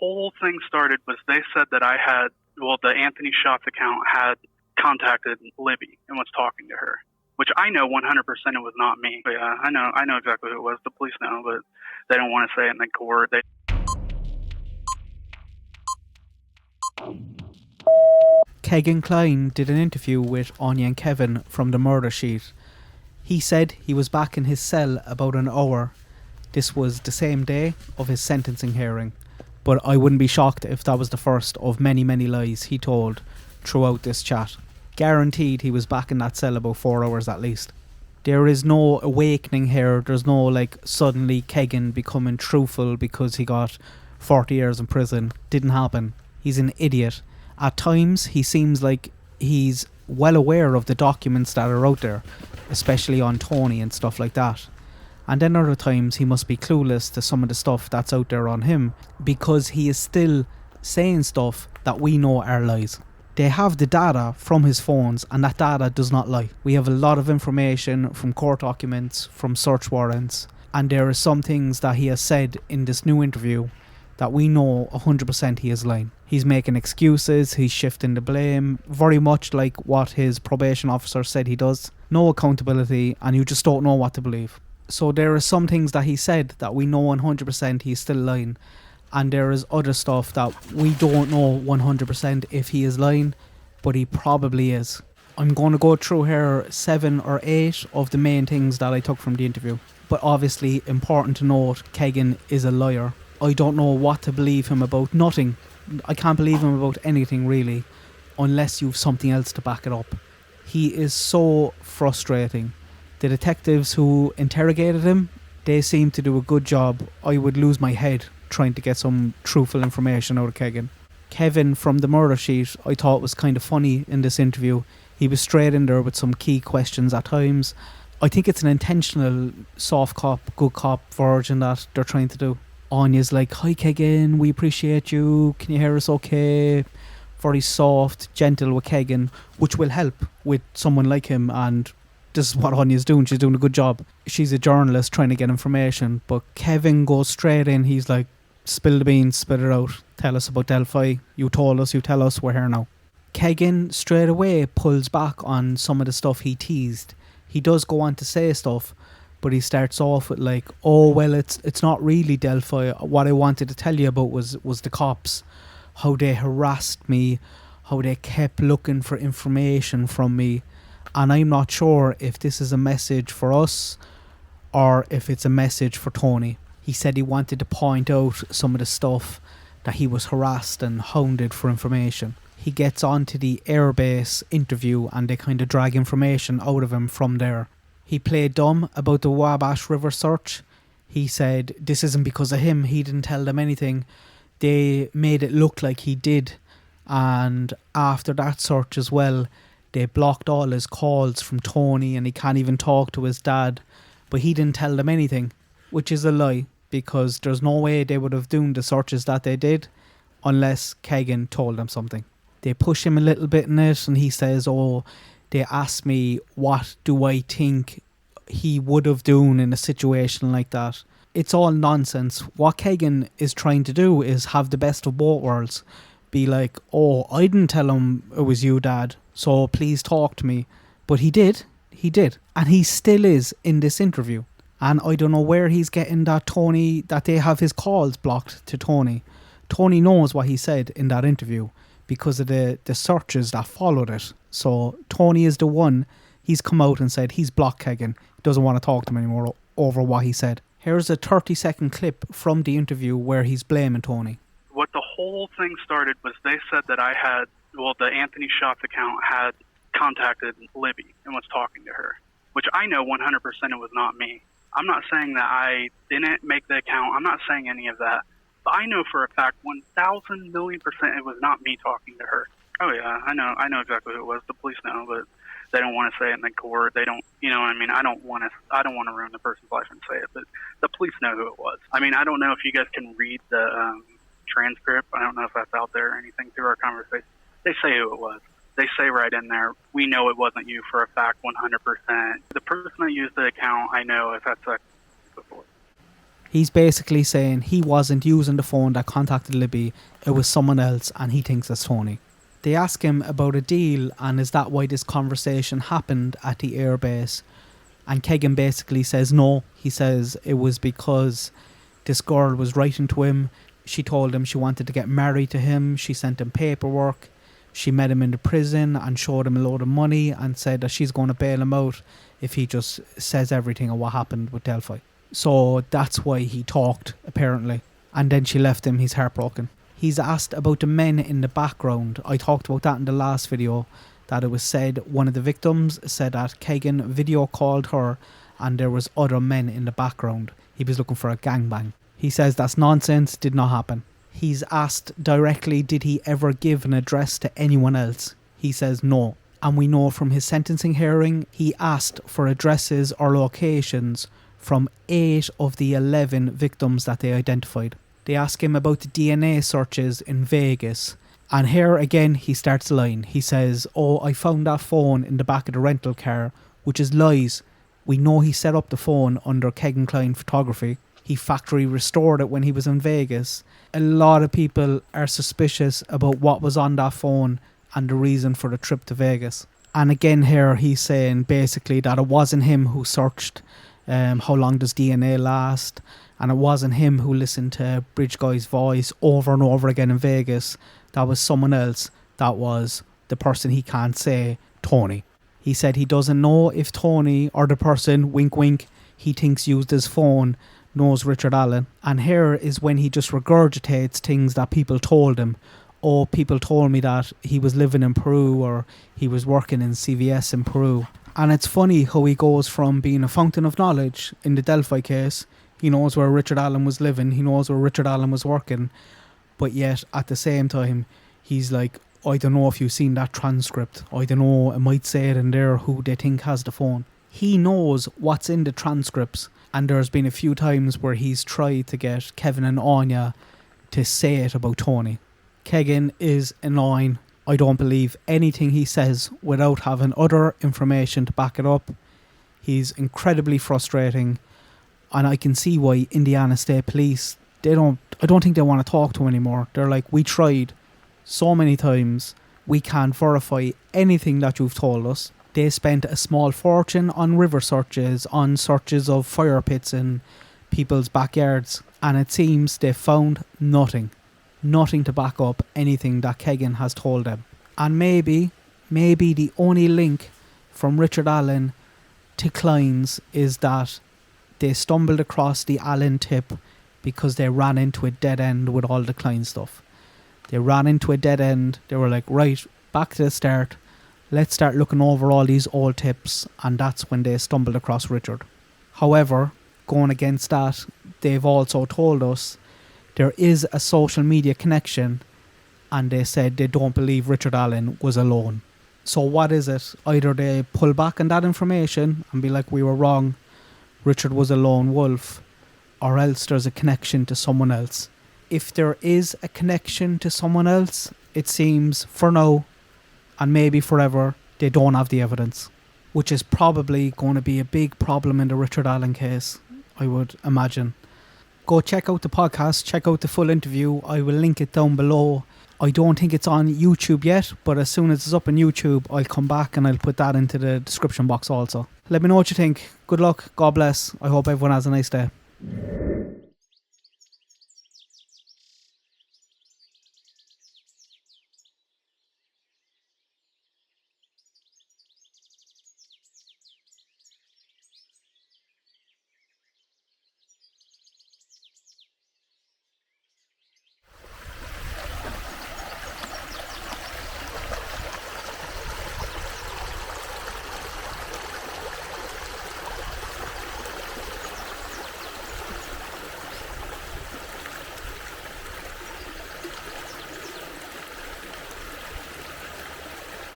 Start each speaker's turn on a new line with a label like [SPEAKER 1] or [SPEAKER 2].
[SPEAKER 1] whole thing started was they said that the Anthony Shots account had contacted Libby and was talking to her, which I know 100% it was not me. But yeah, I know exactly who it was. The police know, but they don't want to say it in the court.
[SPEAKER 2] Kegan Kline did an interview with Anya and Kevin from the Murder Sheet. He said he was back in his cell about an hour. This was the same day of his sentencing hearing, but I wouldn't be shocked if that was the first of many, many lies he told throughout this chat. Guaranteed he was back in that cell about 4 hours at least. There is no awakening here. There's no suddenly Kegan becoming truthful because he got 40 years in prison. Didn't happen. He's an idiot. At times he seems like he's well aware of the documents that are out there, especially on Tony and stuff like that. And then other times he must be clueless to some of the stuff that's out there on him, because he is still saying stuff that we know are lies. They have the data from his phones, and that data does not lie. We have a lot of information from court documents, from search warrants, and there are some things that he has said in this new interview that we know 100% he is lying. He's making excuses, he's shifting the blame, very much like what his probation officer said he does. No accountability, and you just don't know what to believe. So there are some things that he said that we know 100% he's still lying, and there is other stuff that we don't know 100% if he is lying, but he probably is. I'm going to go through here 7 or 8 of the main things that I took from the interview. But obviously, important to note, Kegan is a liar. I don't know what to believe him about. Nothing. I can't believe him about anything really, unless you've something else to back it up. He is so frustrating. The detectives who interrogated him, they seem to do a good job. I would lose my head trying to get some truthful information out of Kegan. Kevin from the Murder Sheet, I thought was kind of funny in this interview. He was straight in there with some key questions at times. I think it's an intentional soft cop, good cop version that they're trying to do. Anya's like, "Hi Kegan, we appreciate you, can you hear us okay?" Very soft, gentle with Kegan, which will help with someone like him, and this is what Anya's doing. She's doing a good job. She's a journalist trying to get information, but Kevin goes straight in. He's like, "Spill the beans, spit it out, tell us about Delphi, you told us, you tell us, we're here now." Kegan straight away pulls back on some of the stuff he teased. He does go on to say stuff, but he starts off with like, "Oh well, it's not really Delphi. What I wanted to tell you about was the cops, how they harassed me, how they kept looking for information from me, and I'm not sure if this is a message for us or if it's a message for Tony." He said he wanted to point out some of the stuff that he was harassed and hounded for information. He gets on to the airbase interview and they kind of drag information out of him from there. He played dumb about the Wabash River search. He said this isn't because of him, he didn't tell them anything. They made it look like he did. And after that search as well, they blocked all his calls from Tony and he can't even talk to his dad. But he didn't tell them anything, which is a lie, because there's no way they would have done the searches that they did unless Kegan told them something. They push him a little bit in it and he says, "Oh, they asked me what do I think he would have done in a situation like that." It's all nonsense. What Kegan is trying to do is have the best of both worlds. Be like, "Oh, I didn't tell him it was you, Dad, so please talk to me." But he did. And he still is in this interview. And I don't know where he's getting that they have his calls blocked to Tony. Tony knows what he said in that interview because of the searches that followed it. So Tony is the one. He's come out and said he's blocked Kegan. He doesn't want to talk to him anymore over what he said. Here's a 30-second clip from the interview where he's blaming Tony.
[SPEAKER 1] What the whole thing started was they said that the Anthony Shots account had contacted Libby and was talking to her, which I know 100% it was not me. I'm not saying that I didn't make the account. I'm not saying any of that. But I know for a fact 1,000 million % it was not me talking to her. Oh yeah, I know exactly who it was. The police know, but they don't want to say it in the court. They don't, you know what I mean? I don't want to ruin the person's life and say it, but the police know who it was. I mean, I don't know if you guys can read the transcript. I don't know if that's out there or anything through our conversation. They say who it was. They say right in there, "We know it wasn't you for a fact 100%. The person that used the account, I know if that's before."
[SPEAKER 2] He's basically saying he wasn't using the phone that contacted Libby, it was someone else, and he thinks it's Tony. They ask him about a deal and is that why this conversation happened at the airbase, and Kegan basically says no. He says it was because this girl was writing to him. She told him she wanted to get married to him. She sent him paperwork. She met him in the prison and showed him a load of money and said that she's going to bail him out if he just says everything of what happened with Delphi. So that's why he talked, apparently. And then she left him. He's heartbroken. He's asked about the men in the background. I talked about that in the last video, that it was said one of the victims said that Kegan video called her and there was other men in the background. He was looking for a gangbang. He says that's nonsense, did not happen. He's asked directly, did he ever give an address to anyone else? He says no. And we know from his sentencing hearing, he asked for addresses or locations from 8 of the 11 victims that they identified. They ask him about the DNA searches in Vegas. And here again, he starts lying. He says, oh, I found that phone in the back of the rental car, which is lies. We know he set up the phone under Kegan Kline Photography. He factory restored it when he was in Vegas. A lot of people are suspicious about what was on that phone and the reason for the trip to Vegas. And again here, he's saying basically that it wasn't him who searched how long does DNA last, and it wasn't him who listened to Bridge Guy's voice over and over again in Vegas. That was someone else. That was the person he can't say, Tony. He said he doesn't know if Tony or the person, wink wink, he thinks used his phone knows Richard Allen. And here is when he just regurgitates things that people told him. Oh, people told me that he was living in Peru or he was working in CVS in Peru. And it's funny how he goes from being a fountain of knowledge in the Delphi case. He knows where Richard Allen was living. He knows where Richard Allen was working. But yet, at the same time, he's like, I don't know if you've seen that transcript. I don't know, it might say it in there who they think has the phone. He knows what's in the transcripts. And there's been a few times where he's tried to get Kevin and Anya to say it about Tony. Kegan is annoying. I don't believe anything he says without having other information to back it up. He's incredibly frustrating. And I can see why Indiana State Police, I don't think they want to talk to him anymore. They're like, we tried so many times. We can't verify anything that you've told us. They spent a small fortune on river searches, on searches of fire pits in people's backyards. And it seems they found nothing. Nothing to back up anything that Kegan has told them. And maybe the only link from Richard Allen to Kline's is that they stumbled across the Allen tip because they ran into a dead end with all the Kline stuff. They ran into a dead end. They were like, right, back to the start. Let's start looking over all these old tips. And that's when they stumbled across Richard. However, going against that, they've also told us there is a social media connection, and they said they don't believe Richard Allen was alone. So what is it? Either they pull back on that information and be like, we were wrong, Richard was a lone wolf, or else there's a connection to someone else. If there is a connection to someone else, it seems for now, and maybe forever, they don't have the evidence, which is probably going to be a big problem in the Richard Allen case, I would imagine. Go check out the podcast, check out the full interview. I will link it down below. I don't think it's on YouTube yet, but as soon as it's up on YouTube, I'll come back and I'll put that into the description box also. Let me know what you think. Good luck. God bless. I hope everyone has a nice day.